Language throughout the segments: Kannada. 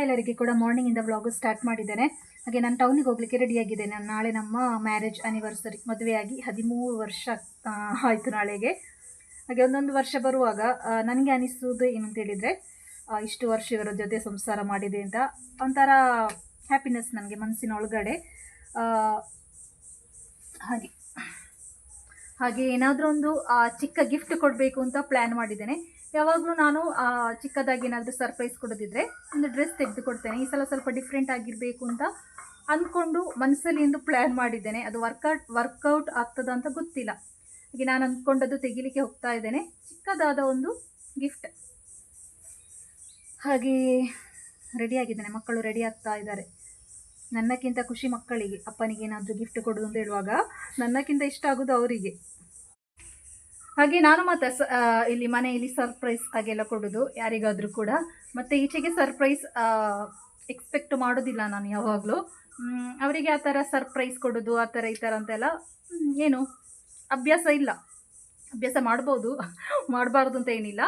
ಎಲ್ಲರಿಗೆ ಕೂಡ ಮಾರ್ನಿಂಗಿಂದ ವ್ಲಾಗು ಸ್ಟಾರ್ಟ್ ಮಾಡಿದ್ದೇನೆ. ಹಾಗೆ ನಾನು ಟೌನಿಗೆ ಹೋಗಲಿಕ್ಕೆ ರೆಡಿಯಾಗಿದ್ದೇನೆ. ನಾಳೆ ನಮ್ಮ ಮ್ಯಾರೇಜ್ ಆ್ಯನಿವರ್ಸರಿ, ಮದುವೆಯಾಗಿ 13 ವರ್ಷ ಆಯಿತು ನಾಳೆಗೆ. ಹಾಗೆ ಒಂದೊಂದು ವರ್ಷ ಬರುವಾಗ ನನಗೆ ಅನಿಸುವುದು ಏನಂತ ಹೇಳಿದರೆ, ಇಷ್ಟು ವರ್ಷ ಇವರ ಜೊತೆ ಸಂಸಾರ ಮಾಡಿದೆ ಅಂತ ಒಂಥರ ಹ್ಯಾಪಿನೆಸ್ ನನಗೆ ಮನಸ್ಸಿನ ಒಳಗಡೆ. ಹಾಗೆ ಏನಾದರೂ ಒಂದು ಚಿಕ್ಕ ಗಿಫ್ಟ್ ಕೊಡಬೇಕು ಅಂತ ಪ್ಲ್ಯಾನ್ ಮಾಡಿದ್ದೇನೆ. ಯಾವಾಗಲೂ ನಾನು ಚಿಕ್ಕದಾಗಿ ಏನಾದರೂ ಸರ್ಪ್ರೈಸ್ ಕೊಡೋದಿದ್ರೆ ಒಂದು ಡ್ರೆಸ್ ತೆಗೆದುಕೊಡ್ತೇನೆ. ಈ ಸಲ ಸ್ವಲ್ಪ ಡಿಫ್ರೆಂಟ್ ಆಗಿರಬೇಕು ಅಂತ ಅಂದ್ಕೊಂಡು ಮನಸ್ಸಲ್ಲಿ ಎಂದು ಪ್ಲ್ಯಾನ್ ಮಾಡಿದ್ದೇನೆ. ಅದು ವರ್ಕೌಟ್ ಆಗ್ತದ ಅಂತ ಗೊತ್ತಿಲ್ಲ. ಹಾಗೆ ನಾನು ಅಂದ್ಕೊಂಡದ್ದು ತೆಗಿಲಿಕ್ಕೆ ಹೋಗ್ತಾ ಇದ್ದೇನೆ, ಚಿಕ್ಕದಾದ ಒಂದು ಗಿಫ್ಟ್. ಹಾಗೆ ರೆಡಿಯಾಗಿದ್ದೇನೆ, ಮಕ್ಕಳು ರೆಡಿ ಆಗ್ತಾ ಇದ್ದಾರೆ. ನನ್ನಕ್ಕಿಂತ ಖುಷಿ ಮಕ್ಕಳಿಗೆ, ಅಪ್ಪನಿಗೆ ಏನಾದರೂ ಗಿಫ್ಟ್ ಕೊಡೋದು ಅಂತ ಹೇಳುವಾಗ ನನ್ನಕ್ಕಿಂತ ಇಷ್ಟ ಆಗೋದು ಅವರಿಗೆ. ಹಾಗೆ ನಾನು ಮತ್ತೆ ಇಲ್ಲಿ ಮನೆಯಲ್ಲಿ ಸರ್ಪ್ರೈಸ್ ಹಾಗೆಲ್ಲ ಕೊಡೋದು ಯಾರಿಗಾದರೂ ಕೂಡ. ಮತ್ತು ಈಚೆಗೆ ಸರ್ಪ್ರೈಸ್ ಎಕ್ಸ್ಪೆಕ್ಟ್ ಮಾಡೋದಿಲ್ಲ ನಾನು ಯಾವಾಗಲೂ. ಅವರಿಗೆ ಆ ಥರ ಸರ್ಪ್ರೈಸ್ ಕೊಡೋದು ಆ ಥರ ಈ ಥರ ಅಂತೆಲ್ಲ ಏನು ಅಭ್ಯಾಸ ಇಲ್ಲ. ಅಭ್ಯಾಸ ಮಾಡ್ಬೋದು, ಮಾಡಬಾರ್ದು ಅಂತ ಏನಿಲ್ಲ.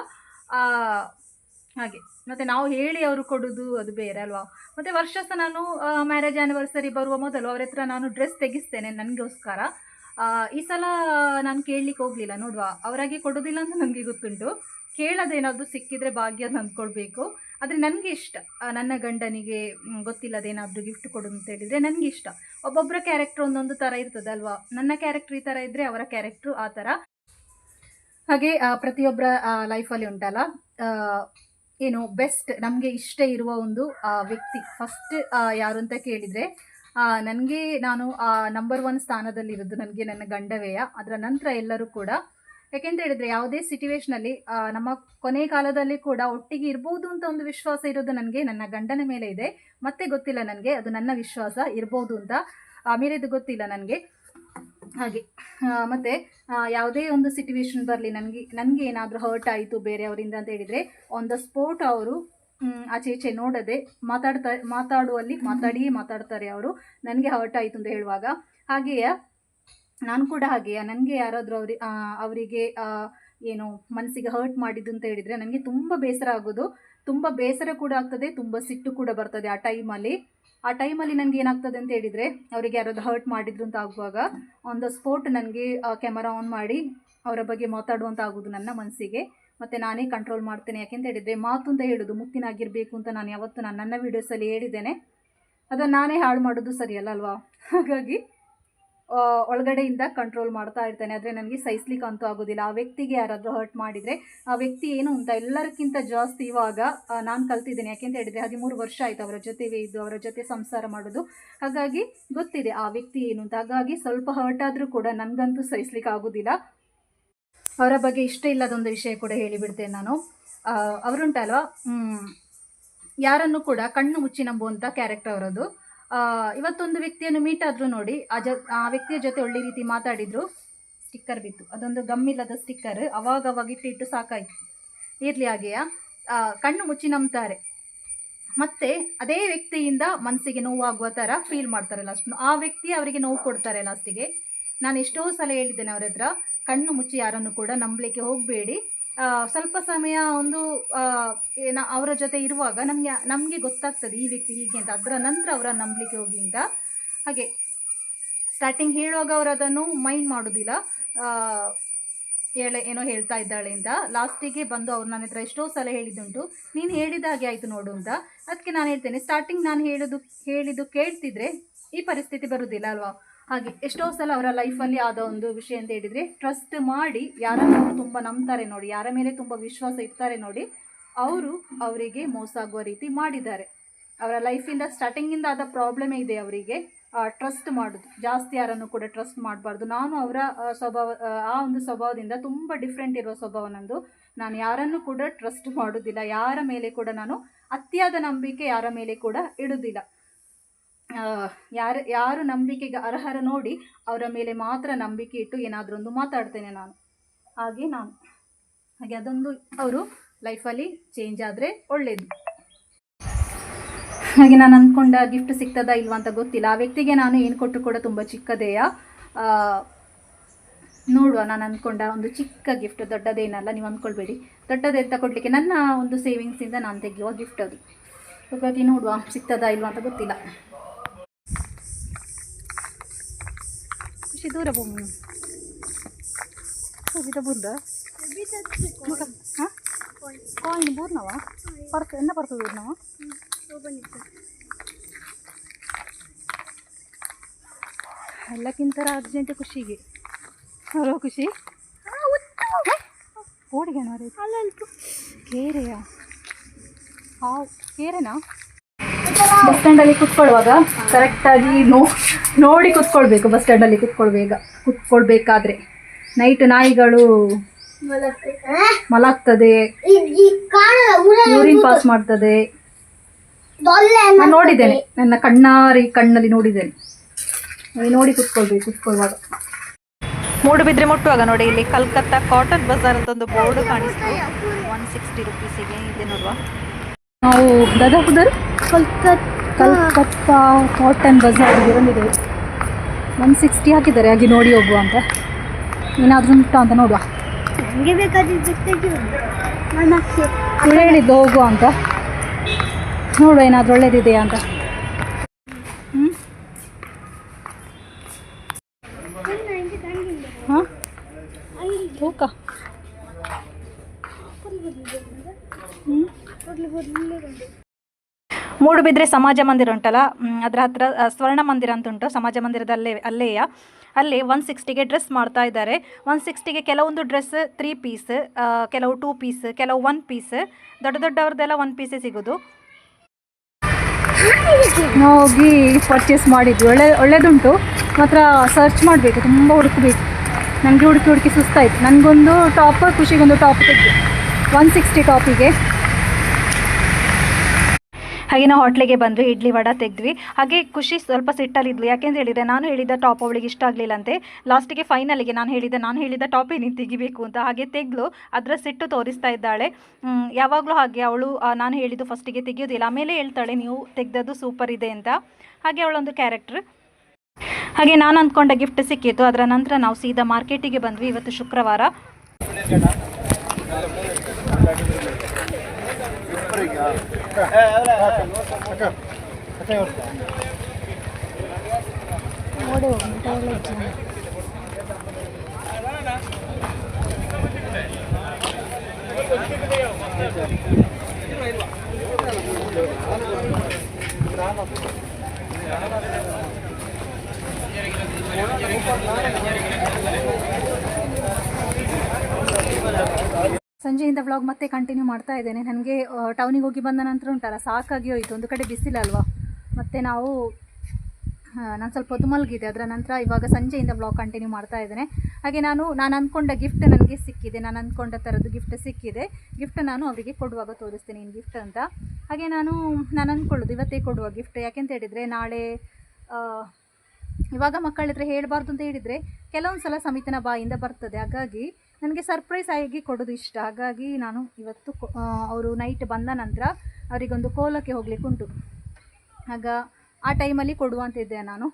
ಹಾಗೆ ಮತ್ತು ನಾವು ಹೇಳಿ ಅವರು ಕೊಡೋದು ಅದು ಬೇರೆ ಅಲ್ವಾ. ಮತ್ತು ವರ್ಷ ಸಹ ನಾನು ಮ್ಯಾರೇಜ್ ಆ್ಯನಿವರ್ಸರಿ ಬರುವ ಮೊದಲು ಅವ್ರ ಹತ್ರ ನಾನು ಡ್ರೆಸ್ ತೆಗಿಸ್ತೇನೆ ನನಗೋಸ್ಕರ. ಈ ಸಲ ನಾನು ಕೇಳಲಿಕ್ಕೆ ಹೋಗಲಿಲ್ಲ, ನೋಡುವ. ಅವರಾಗೆ ಕೊಡೋದಿಲ್ಲ ಅಂತ ನನಗೆ ಗೊತ್ತುಂಟು. ಕೇಳೋದೇನಾದರೂ ಸಿಕ್ಕಿದರೆ ಭಾಗ್ಯ ಅಂತ ಅಂದ್ಕೊಳ್ಬೇಕು. ಆದರೆ ನನಗೆ ಇಷ್ಟ ನನ್ನ ಗಂಡನಿಗೆ ಗೊತ್ತಿಲ್ಲದೇನಾದರೂ ಗಿಫ್ಟ್ ಕೊಡೋದು ಅಂತ ಹೇಳಿದರೆ ನನಗೆ ಇಷ್ಟ. ಒಬ್ಬೊಬ್ಬರ ಕ್ಯಾರೆಕ್ಟ್ರ್ ಒಂದೊಂದು ಥರ ಇರ್ತದೆ ಅಲ್ವಾ. ನನ್ನ ಕ್ಯಾರೆಕ್ಟ್ರ್ ಈ ಥರ ಇದ್ದರೆ ಅವರ ಕ್ಯಾರೆಕ್ಟ್ರು ಆ ಥರ. ಹಾಗೆ ಪ್ರತಿಯೊಬ್ಬರ ಲೈಫಲ್ಲಿ ಉಂಟಲ್ಲ, ಏನು ಬೆಸ್ಟ್ ನಮಗೆ ಇಷ್ಟ ಇರುವ ಒಂದು ವ್ಯಕ್ತಿ ಫಸ್ಟ್ ಯಾರು ಅಂತ ಕೇಳಿದರೆ ನನಗೆ ನಾನು ನಂಬರ್ 1 ಸ್ಥಾನದಲ್ಲಿರೋದು ನನಗೆ ನನ್ನ ಗಂಡವೇಯ. ಅದರ ನಂತರ ಎಲ್ಲರೂ ಕೂಡ. ಯಾಕೆಂತ ಹೇಳಿದರೆ ಯಾವುದೇ ಸಿಚುವೇಷನಲ್ಲಿ ನಮ್ಮ ಕೊನೆ ಕಾಲದಲ್ಲಿ ಕೂಡ ಒಟ್ಟಿಗೆ ಇರ್ಬೋದು ಅಂತ ಒಂದು ವಿಶ್ವಾಸ ಇರೋದು ನನಗೆ ನನ್ನ ಗಂಡನ ಮೇಲೆ ಇದೆ. ಮತ್ತೆ ಗೊತ್ತಿಲ್ಲ ನನಗೆ, ಅದು ನನ್ನ ವಿಶ್ವಾಸ ಇರ್ಬೋದು ಅಂತ, ಆಮೇಲೆ ಇದು ಗೊತ್ತಿಲ್ಲ ನನಗೆ. ಹಾಗೆ ಮತ್ತು ಯಾವುದೇ ಒಂದು ಸಿಚುವೇಶನ್ ಬರಲಿ, ನನಗೆ ಏನಾದರೂ ಹರ್ಟ್ ಆಯಿತು ಬೇರೆಯವರಿಂದ ಅಂತ ಹೇಳಿದರೆ ಆನ್ ದ ಸ್ಪಾಟ್ ಅವರು ಆಚೆ ಈಚೆ ನೋಡದೆ ಮಾತಾಡುವಲ್ಲಿ ಮಾತಾಡ್ತಾರೆ ಅವರು, ನನಗೆ ಹರ್ಟ್ ಆಯಿತು ಅಂತ ಹೇಳುವಾಗ. ಹಾಗೆಯೇ ನಾನು ಕೂಡ ಹಾಗೆಯೇ, ನನಗೆ ಯಾರಾದರೂ ಅವರಿಗೆ ಏನು ಮನಸ್ಸಿಗೆ ಹರ್ಟ್ ಮಾಡಿದ್ದು ಅಂತ ಹೇಳಿದರೆ ನನಗೆ ತುಂಬ ಬೇಸರ ಆಗೋದು, ತುಂಬ ಬೇಸರ ಕೂಡ ಆಗ್ತದೆ, ತುಂಬ ಸಿಟ್ಟು ಕೂಡ ಬರ್ತದೆ ಆ ಟೈಮಲ್ಲಿ ನನಗೆ ಏನಾಗ್ತದೆ ಅಂತ ಹೇಳಿದರೆ, ಅವರಿಗೆ ಯಾರಾದರೂ ಹರ್ಟ್ ಮಾಡಿದ್ರು ಅಂತ ಆಗುವಾಗ ಆನ್ ದ ಸ್ಪಾಟ್ ನನಗೆ ಕ್ಯಾಮರಾ ಆನ್ ಮಾಡಿ ಅವರ ಬಗ್ಗೆ ಮಾತಾಡುವಂತ ಆಗೋದು ನನ್ನ ಮನಸ್ಸಿಗೆ. ಮತ್ತು ನಾನೇ ಕಂಟ್ರೋಲ್ ಮಾಡ್ತೇನೆ. ಯಾಕೆಂತ ಹೇಳಿದರೆ ಮಾತು ಅಂತ ಹೇಳೋದು ಮುತ್ತಿನಾಗಿರಬೇಕು ಅಂತ ನಾನು ಯಾವತ್ತೂ ನನ್ನ ವೀಡಿಯೋಸಲ್ಲಿ ಹೇಳಿದ್ದೇನೆ. ಅದನ್ನು ನಾನೇ ಹಾಳು ಮಾಡೋದು ಸರಿಯಲ್ಲ ಅಲ್ವಾ. ಹಾಗಾಗಿ ಒಳಗಡೆಯಿಂದ ಕಂಟ್ರೋಲ್ ಮಾಡ್ತಾ ಇರ್ತೇನೆ. ಆದರೆ ನನಗೆ ಸಹಿಸ್ಲಿಕ್ಕೆ ಅಂತೂ ಆಗೋದಿಲ್ಲ. ಆ ವ್ಯಕ್ತಿಗೆ ಯಾರಾದರೂ ಹರ್ಟ್ ಮಾಡಿದರೆ ಆ ವ್ಯಕ್ತಿ ಏನು ಅಂತ ಎಲ್ಲರಿಗಿಂತ ಜಾಸ್ತಿ ಇವಾಗ ನಾನು ಕಲ್ತಿದ್ದೇನೆ. ಯಾಕೆಂತ ಹೇಳಿದರೆ 13 ವರ್ಷ ಆಯಿತು ಅವರ ಜೊತೆಗೆ ಇದ್ದು, ಅವರ ಜೊತೆ ಸಂಸಾರ ಮಾಡೋದು. ಹಾಗಾಗಿ ಗೊತ್ತಿದೆ ಆ ವ್ಯಕ್ತಿ ಏನು ಅಂತ. ಹಾಗಾಗಿ ಸ್ವಲ್ಪ ಹರ್ಟ್ ಆದರೂ ಕೂಡ ನನಗಂತೂ ಸಹಿಸ್ಲಿಕ್ಕೆ ಆಗೋದಿಲ್ಲ. ಅವರ ಬಗ್ಗೆ ಇಷ್ಟ ಇಲ್ಲದೊಂದು ವಿಷಯ ಕೂಡ ಹೇಳಿಬಿಡ್ತೇನೆ ನಾನು. ಅವರುಂಟಲ್ವ, ಯಾರನ್ನು ಕೂಡ ಕಣ್ಣು ಮುಚ್ಚಿ ನಂಬುವಂಥ ಕ್ಯಾರೆಕ್ಟರ್ ಅವರದು. ಇವತ್ತೊಂದು ವ್ಯಕ್ತಿಯನ್ನು ಮೀಟ್ ಆದರೂ ನೋಡಿ, ಆ ವ್ಯಕ್ತಿಯ ಜೊತೆ ಒಳ್ಳೆ ರೀತಿ ಮಾತಾಡಿದ್ರು, ಸ್ಟಿಕ್ಕರ್ ಬಿತ್ತು, ಅದೊಂದು ಗಮ್ಮಿಲ್ಲದ ಸ್ಟಿಕ್ಕರ್, ಅವಾಗವಾಗ ಇಟ್ಟು ಸಾಕಾಯಿತು. ಇರಲಿ, ಹಾಗೆಯಾ ಕಣ್ಣು ಮುಚ್ಚಿ ನಂಬ್ತಾರೆ. ಮತ್ತು ಅದೇ ವ್ಯಕ್ತಿಯಿಂದ ಮನಸ್ಸಿಗೆ ನೋವಾಗುವ ಥರ ಫೀಲ್ ಮಾಡ್ತಾರೆ ಲಾಸ್ಟ್. ಆ ವ್ಯಕ್ತಿ ಅವರಿಗೆ ನೋವು ಕೊಡ್ತಾರೆ ಲಾಸ್ಟಿಗೆ. ನಾನು ಎಷ್ಟೋ ಸಲ ಹೇಳಿದ್ದೇನೆ ಅವರ ಹತ್ರ, ಕಣ್ಣು ಮುಚ್ಚಿ ಯಾರನ್ನು ಕೂಡ ನಂಬಲಿಕ್ಕೆ ಹೋಗಬೇಡಿ. ಸ್ವಲ್ಪ ಸಮಯ ಒಂದು ಅವರ ಜೊತೆ ಇರುವಾಗ ನಮಗೆ ಗೊತ್ತಾಗ್ತದೆ ಈ ವ್ಯಕ್ತಿ ಹೀಗೆ ಅಂತ. ಅದರ ನಂತರ ಅವರ ನಂಬಲಿಕ್ಕೆ ಹೋಗಿ ಅಂತ. ಹಾಗೆ ಸ್ಟಾರ್ಟಿಂಗ್ ಹೇಳುವಾಗ ಅವರು ಅದನ್ನು ಮೈಂಡ್ ಮಾಡೋದಿಲ್ಲ, ಏನೋ ಹೇಳ್ತಾ ಇದ್ದಾಳೆ ಅಂತ. ಲಾಸ್ಟಿಗೆ ಬಂದು ಅವ್ರು ನನ್ನ ಹತ್ರ ಎಷ್ಟೋ ಸಲ ಹೇಳಿದ್ದುಂಟು, ನೀನು ಹೇಳಿದ ಹಾಗೆ ಆಯಿತು ನೋಡು ಅಂತ. ಅದಕ್ಕೆ ನಾನು ಹೇಳ್ತೇನೆ, ಸ್ಟಾರ್ಟಿಂಗ್ ನಾನು ಹೇಳಿದ್ದು ಕೇಳ್ತಿದ್ರೆ ಈ ಪರಿಸ್ಥಿತಿ ಬರುವುದಿಲ್ಲ ಅಲ್ವಾ. ಹಾಗೆ ಎಷ್ಟೋ ಸಲ ಅವರ ಲೈಫಲ್ಲಿ ಆದ ಒಂದು ವಿಷಯ ಅಂತ ಹೇಳಿದರೆ, ಟ್ರಸ್ಟ್ ಮಾಡಿ ಯಾರನ್ನು ಅವರು ತುಂಬ ನಂಬ್ತಾರೆ ನೋಡಿ, ಯಾರ ಮೇಲೆ ತುಂಬ ವಿಶ್ವಾಸ ಇರ್ತಾರೆ ನೋಡಿ, ಅವರಿಗೆ ಮೋಸ ಆಗುವ ರೀತಿ ಮಾಡಿದ್ದಾರೆ. ಅವರ ಲೈಫಿಂದ ಸ್ಟಾರ್ಟಿಂಗಿಂದ ಆದ ಪ್ರಾಬ್ಲಮೇ ಇದೆ ಅವರಿಗೆ. ಟ್ರಸ್ಟ್ ಮಾಡೋದು ಜಾಸ್ತಿ, ಯಾರನ್ನು ಕೂಡ ಟ್ರಸ್ಟ್ ಮಾಡಬಾರ್ದು. ನಾನು ಅವರ ಆ ಒಂದು ಸ್ವಭಾವದಿಂದ ತುಂಬ ಡಿಫ್ರೆಂಟ್ ಇರುವ ಸ್ವಭಾವ ನಂದು. ನಾನು ಯಾರನ್ನು ಕೂಡ ಟ್ರಸ್ಟ್ ಮಾಡೋದಿಲ್ಲ, ಯಾರ ಮೇಲೆ ಕೂಡ ನಾನು ಅತಿಯಾದ ನಂಬಿಕೆ ಯಾರ ಮೇಲೆ ಕೂಡ ಇಡೋದಿಲ್ಲ. ಯಾರು ನಂಬಿಕೆಗೆ ಅರ್ಹರ ನೋಡಿ ಅವರ ಮೇಲೆ ಮಾತ್ರ ನಂಬಿಕೆ ಇಟ್ಟು ಏನಾದರೂ ಒಂದು ಮಾತಾಡ್ತೇನೆ ನಾನು. ಹಾಗೆ ಅದೊಂದು ಅವರು ಲೈಫಲ್ಲಿ ಚೇಂಜ್ ಆದರೆ ಒಳ್ಳೆಯದು. ಹಾಗೆ ನಾನು ಅಂದ್ಕೊಂಡ ಗಿಫ್ಟ್ ಸಿಗ್ತದಾ ಇಲ್ವಾ ಅಂತ ಗೊತ್ತಿಲ್ಲ. ಆ ವ್ಯಕ್ತಿಗೆ ನಾನು ಏನು ಕೊಟ್ಟರು ಕೂಡ ತುಂಬ ಚಿಕ್ಕದೇಯ. ನೋಡುವ, ನಾನು ಅಂದ್ಕೊಂಡ ಒಂದು ಚಿಕ್ಕ ಗಿಫ್ಟ್, ದೊಡ್ಡದೇನಲ್ಲ, ನೀವು ಅಂದ್ಕೊಳ್ಬೇಡಿ. ದೊಡ್ಡದೇ ಅಂತ ಕೊಡಲಿಕ್ಕೆ ನನ್ನ ಒಂದು ಸೇವಿಂಗ್ಸಿಂದ ನಾನು ತೆಗೆಯುವ ಗಿಫ್ಟ್ ಅದು. ಹಾಗಾಗಿ ನೋಡುವ ಸಿಗ್ತದಾ ಇಲ್ವಾ ಅಂತ ಗೊತ್ತಿಲ್ಲ. ಖುಷಿ ದೂರ ಬೋಮು ಬೂರ್ದ ಹಾಂ ಕಾಯಿನ್ ಬೂರ್ನವ ಎನ್ನ ಬರ್ತದೆ ಬೂರ್ನವ ಎಲ್ಲಕ್ಕಿಂತ ಅರ್ಜೆಂಟ್ ಖುಷಿಗೆ ಅವರ ಖುಷಿ ಓಡಿಗೆ ಕೇರೆಯ ಹಾವು ಕೇರೆನಾ? ಬಸ್ ಸ್ಟ್ಯಾಂಡಲ್ಲಿ ಕುತ್ಕೊಳ್ಳುವಾಗ ಕರೆಕ್ಟಾಗಿ ನೋಡಿ ಕುತ್ಕೊಳ್ಬೇಕು. ಬಸ್ ಸ್ಟ್ಯಾಂಡಲ್ಲಿ ಕುತ್ಕೊಳ್ಬೇಕಾದ್ರೆ ನೈಟ್ ನಾಯಿಗಳು ಮಲಗ್ತದೆ, ಯೂರಿನ್ ಪಾಸ್ ಮಾಡ್ತದೆ. ನಾನು ನೋಡಿದ್ದೇನೆ, ನನ್ನ ಕಣ್ಣಲ್ಲಿ ನೋಡಿದ್ದೇನೆ. ನೋಡಿ ಕುತ್ಕೊಳ್ವಾಗ. ಮೂಡುಬಿದ್ರೆ ಮುಟ್ಟುವಾಗ ನೋಡಿ, ಇಲ್ಲಿ ಕಲ್ಕತ್ತಾ ಕಾಟನ್ ಬಜಾರ್ ಅಂತ ಒಂದು ಬೋರ್ಡ್ ಕಾಣಿಸ್ತು. 160 ರೂಪೀಸಿಗೆ ಇದೆ ನೋಡುವ. ನಾವು ದಾದಾಪುದರ್ ಕಲ್ಕತ್ತಾ ಕಾಟನ್ ಬಜಾರ್ಗೆ ಬಂದಿದ್ದೇವೆ. 160 ಹಾಕಿದ್ದಾರೆ, ಹಾಗೆ ನೋಡಿ ಹೋಗುವ ಅಂತ. ಏನಾದರೂ ಉಂಟಾ ಅಂತ ನೋಡುವ. ಹೇಳಿದ್ದು ಹೋಗುವ ಅಂತ, ನೋಡುವ ಏನಾದರೂ ಒಳ್ಳೇದಿದೆಯಾ ಅಂತ. ಹಾಂ ತೂಕ ಮೂಡುಬಿದ್ರೆ ಸಮಾಜ ಮಂದಿರ ಉಂಟಲ್ಲ, ಅದರ ಹತ್ರ ಸ್ವರ್ಣ ಮಂದಿರ ಅಂತ ಉಂಟು. ಸಮಾಜ ಮಂದಿರದಲ್ಲೇ ಅಲ್ಲಿ 160ಗೆ ಡ್ರೆಸ್ ಮಾಡ್ತಾ ಇದ್ದಾರೆ. 160ಗೆ ಕೆಲವೊಂದು ಡ್ರೆಸ್ 3 ಪೀಸ್, ಕೆಲವು 2 ಪೀಸ್, ಕೆಲವು 1 ಪೀಸ್. ದೊಡ್ಡವ್ರದ್ದೆಲ್ಲ 1 ಪೀಸೇ ಸಿಗೋದು. ನಾವು ಹೋಗಿ ಪರ್ಚೇಸ್ ಮಾಡಿದ್ವಿ. ಒಳ್ಳೆದುಂಟು ಮಾತ್ರ. ಸರ್ಚ್ ಮಾಡಬೇಕು, ತುಂಬ ಹುಡುಕಬೇಕು. ನನಗೆ ಹುಡುಕಿ ಸುಸ್ತಾಯಿತು. ನನಗೊಂದು ಟಾಪ್, ಖುಷಿಗೊಂದು ಟಾಪ್ ತೆಗೆದು 160 ಟಾಪಿಗೆ. ಹಾಗೆ ನಾವು ಹೋಟ್ಲಿಗೆ ಬಂದ್ವಿ, ಇಡ್ಲಿ ವಡ ತೆಗೆದ್ವಿ. ಹಾಗೆ ಖುಷಿ ಸ್ವಲ್ಪ ಸಿಟ್ಟಲ್ಲಿದ್ಲು. ಯಾಕೆಂತ ಹೇಳಿದರೆ ನಾನು ಹೇಳಿದ ಟಾಪ್ ಅವಳಿಗೆ ಇಷ್ಟ ಆಗಲಿಲ್ಲಂತೆ. ಲಾಸ್ಟಿಗೆ ಫೈನಲಿಗೆ ನಾನು ಹೇಳಿದ ಟಾಪೇ ನೀನು ತೆಗಿಬೇಕು ಅಂತ ಹಾಗೆ ತೆಗೆದ್ಲು. ಅದರ ಸಿಟ್ಟು ತೋರಿಸ್ತಾ ಇದ್ದಾಳೆ. ಯಾವಾಗಲೂ ಹಾಗೆ ಅವಳು ನಾನು ಹೇಳಿದ್ದು ಫಸ್ಟಿಗೆ ತೆಗೆಯೋದಿಲ್ಲ, ಆಮೇಲೆ ಹೇಳ್ತಾಳೆ ನೀವು ತೆಗೆದದ್ದು ಸೂಪರ್ ಇದೆ ಅಂತ. ಹಾಗೆ ಅವಳೊಂದು ಕ್ಯಾರೆಕ್ಟರ್. ಹಾಗೆ ನಾನು ಅಂದ್ಕೊಂಡ ಗಿಫ್ಟ್ ಸಿಕ್ಕಿತ್ತು. ಅದರ ನಂತರ ನಾವು ಸೀದಾ ಮಾರ್ಕೆಟಿಗೆ ಬಂದ್ವಿ. ಇವತ್ತು ಶುಕ್ರವಾರ. ಸಂಜೆಯಿಂದ ವ್ಲಾಗ್ ಮತ್ತೆ ಕಂಟಿನ್ಯೂ ಮಾಡ್ತಾ ಇದ್ದೇನೆ. ನನಗೆ ಟೌನಿಗೆ ಹೋಗಿ ಬಂದ ನಂತರ ಉಂಟಲ್ಲ, ಸಾಕಾಗಿ ಹೋಯಿತು. ಒಂದು ಕಡೆ ಬಿಸಿಲಲ್ವಾ, ಮತ್ತು ನಾನು ಸ್ವಲ್ಪ ಹೊತ್ತು ಮಲಗಿದೆ. ಅದರ ನಂತರ ಇವಾಗ ಸಂಜೆಯಿಂದ ವ್ಲಾಗ್ ಕಂಟಿನ್ಯೂ ಮಾಡ್ತಾ ಇದ್ದೇನೆ. ಹಾಗೆ ನಾನು ಅಂದ್ಕೊಂಡ ಗಿಫ್ಟ್ ನನಗೆ ಸಿಕ್ಕಿದೆ. ನಾನು ಅಂದ್ಕೊಂಡ ಥರದ್ದು ಗಿಫ್ಟ್ ಸಿಕ್ಕಿದೆ. ಗಿಫ್ಟ್ ನಾನು ಅವರಿಗೆ ಕೊಡುವಾಗ ತೋರಿಸ್ತೀನಿ ಏನು ಗಿಫ್ಟ್ ಅಂತ. ಹಾಗೆ ನಾನು ಅಂದ್ಕೊಳ್ಳೋದು ಇವತ್ತೇ ಕೊಡುವ ಗಿಫ್ಟ್. ಯಾಕೆಂತ ಹೇಳಿದರೆ ನಾಳೆ ಇವಾಗ ಮಕ್ಕಳ ಹತ್ರ ಹೇಳಬಾರ್ದು ಅಂತ ಹೇಳಿದರೆ ಕೆಲವೊಂದು ಸಲ ಸಮಿತಿನ ಬಾಯಿಂದ ಬರ್ತದೆ. ಹಾಗಾಗಿ ನನಗೆ ಸರ್ಪ್ರೈಸ್ ಆಗಿ ಕೊಡೋದು ಇಷ್ಟ. ಹಾಗಾಗಿ ನಾನು ಇವತ್ತು ಅವರು ನೈಟ್ ಬಂದ ನಂತರ ಅವರಿಗೊಂದು ಕೋಲಕ್ಕೆ ಹೋಗ್ಲಿಕ್ಕೆ ಉಂಟು. ಆಗ ಆ ಟೈಮಲ್ಲಿ ಕೊಡುವಂತಿದ್ದೆ ನಾನು.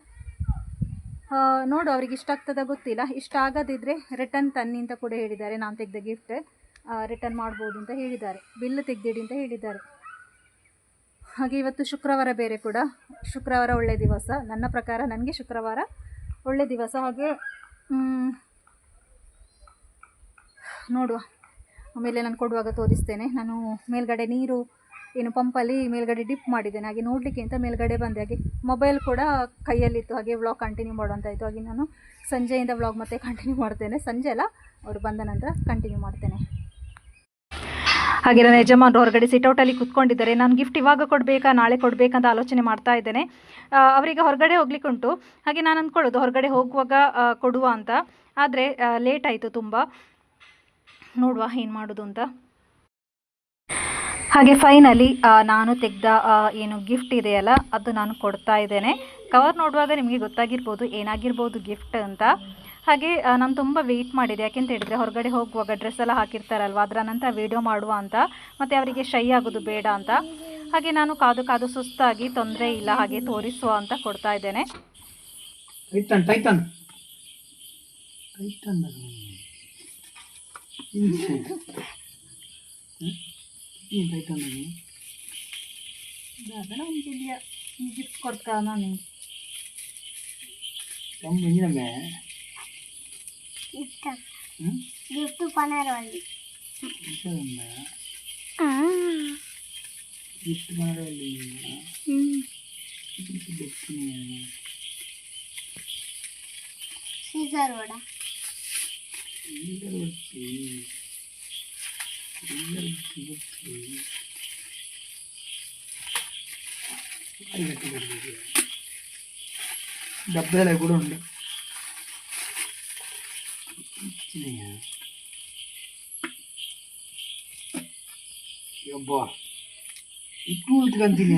ನೋಡು ಅವ್ರಿಗೆ ಇಷ್ಟ ಆಗ್ತದ ಗೊತ್ತಿಲ್ಲ. ಇಷ್ಟ ಆಗದಿದ್ದರೆ ರಿಟರ್ನ್ ತನ್ನಿ ಅಂತ ಕೂಡ ಹೇಳಿದ್ದಾರೆ. ನಾನು ತೆಗೆದ ಗಿಫ್ಟ್ ರಿಟರ್ನ್ ಮಾಡ್ಬೋದು ಅಂತ ಹೇಳಿದ್ದಾರೆ. ಬಿಲ್ ತೆಗೆದಿಡಿ ಅಂತ ಹೇಳಿದ್ದಾರೆ. ಹಾಗೆ ಇವತ್ತು ಶುಕ್ರವಾರ ಬೇರೆ ಕೂಡ. ಶುಕ್ರವಾರ ಒಳ್ಳೆಯ ದಿವಸ ನನ್ನ ಪ್ರಕಾರ. ನನಗೆ ಶುಕ್ರವಾರ ಒಳ್ಳೆಯ ದಿವಸ. ಹಾಗೆ ನೋಡುವ, ಆಮೇಲೆ ನಾನು ಕೊಡುವಾಗ ತೋರಿಸ್ತೇನೆ. ನಾನು ಮೇಲ್ಗಡೆ ನೀರು ಪಂಪಲ್ಲಿ ಮೇಲ್ಗಡೆ ಡಿಪ್ ಮಾಡಿದ್ದೇನೆ. ಹಾಗೆ ನೋಡಲಿಕ್ಕೆ ಅಂತ ಮೇಲ್ಗಡೆ ಬಂದೆ. ಹಾಗೆ ಮೊಬೈಲ್ ಕೂಡ ಕೈಯಲ್ಲಿತ್ತು. ಹಾಗೆ ವ್ಲಾಗ್ ಕಂಟಿನ್ಯೂ ಮಾಡುವಂತಾಯಿತು. ಹಾಗೆ ನಾನು ಸಂಜೆಯಿಂದ ವ್ಲಾಗ್ ಮತ್ತೆ ಕಂಟಿನ್ಯೂ ಮಾಡ್ತೇನೆ. ಸಂಜೆ ಅಲ್ಲ, ಅವರು ಬಂದ ನಂತರ ಕಂಟಿನ್ಯೂ ಮಾಡ್ತೇನೆ. ಹಾಗೆ ನನ್ನ ಯಜಮಾನರು ಹೊರಗಡೆ ಸಿಟೌಟಲ್ಲಿ ಕೂತ್ಕೊಂಡಿದ್ದಾರೆ. ನಾನು ಗಿಫ್ಟ್ ಇವಾಗ ಕೊಡಬೇಕಾ ನಾಳೆ ಕೊಡಬೇಕಂತ ಆಲೋಚನೆ ಮಾಡ್ತಾ ಇದ್ದೇನೆ. ಅವರಿಗೆ ಹೊರಗಡೆ ಹೋಗ್ಲಿಕ್ಕೆ ಉಂಟು. ಹಾಗೆ ನಾನು ಅಂದ್ಕೊಳ್ಳೋದು ಹೊರಗಡೆ ಹೋಗುವಾಗ ಕೊಡುವ ಅಂತ. ಆದರೆ ಲೇಟ್ ಆಯಿತು ತುಂಬ. ನೋಡುವ ಏನು ಮಾಡೋದು ಅಂತ. ಹಾಗೆ ಫೈನಲಿ ನಾನು ತೆಗೆದ ಏನು ಗಿಫ್ಟ್ ಇದೆಯಲ್ಲ ಅದು ನಾನು ಕೊಡ್ತಾ ಇದ್ದೇನೆ. ಕವರ್ ನೋಡುವಾಗ ನಿಮಗೆ ಗೊತ್ತಾಗಿರ್ಬೋದು ಏನಾಗಿರ್ಬೋದು ಗಿಫ್ಟ್ ಅಂತ. ಹಾಗೆ ನಾನು ತುಂಬ ವೆಯ್ಟ್ ಮಾಡಿದೆ, ಯಾಕೆಂತ ಹೇಳಿದರೆ ಹೊರಗಡೆ ಹೋಗುವಾಗ ಡ್ರೆಸ್ ಎಲ್ಲ ಹಾಕಿರ್ತಾರಲ್ವ, ಅದರ ನಂತರ ವೀಡಿಯೋ ಮಾಡುವ ಅಂತ, ಮತ್ತು ಅವರಿಗೆ ಶೈ ಆಗೋದು ಬೇಡ ಅಂತ. ಹಾಗೆ ನಾನು ಕಾದು ಕಾದು ಸುಸ್ತಾಗಿ ತೊಂದರೆ ಇಲ್ಲ ಹಾಗೆ ತೋರಿಸುವ ಅಂತ ಕೊಡ್ತಾ ಇದ್ದೇನೆ. ಗಿಫ್ಟ್ ಕೊಡ್ತಾ ನಾನು గిఫ్ట్ పనరవాలి గిఫ్ట్ పనరవాలి సీజర్ కూడా డబ్బాలు కూడా ఉండే అబ్బా ఇప్పుడు ఉతుకంತೀನಿ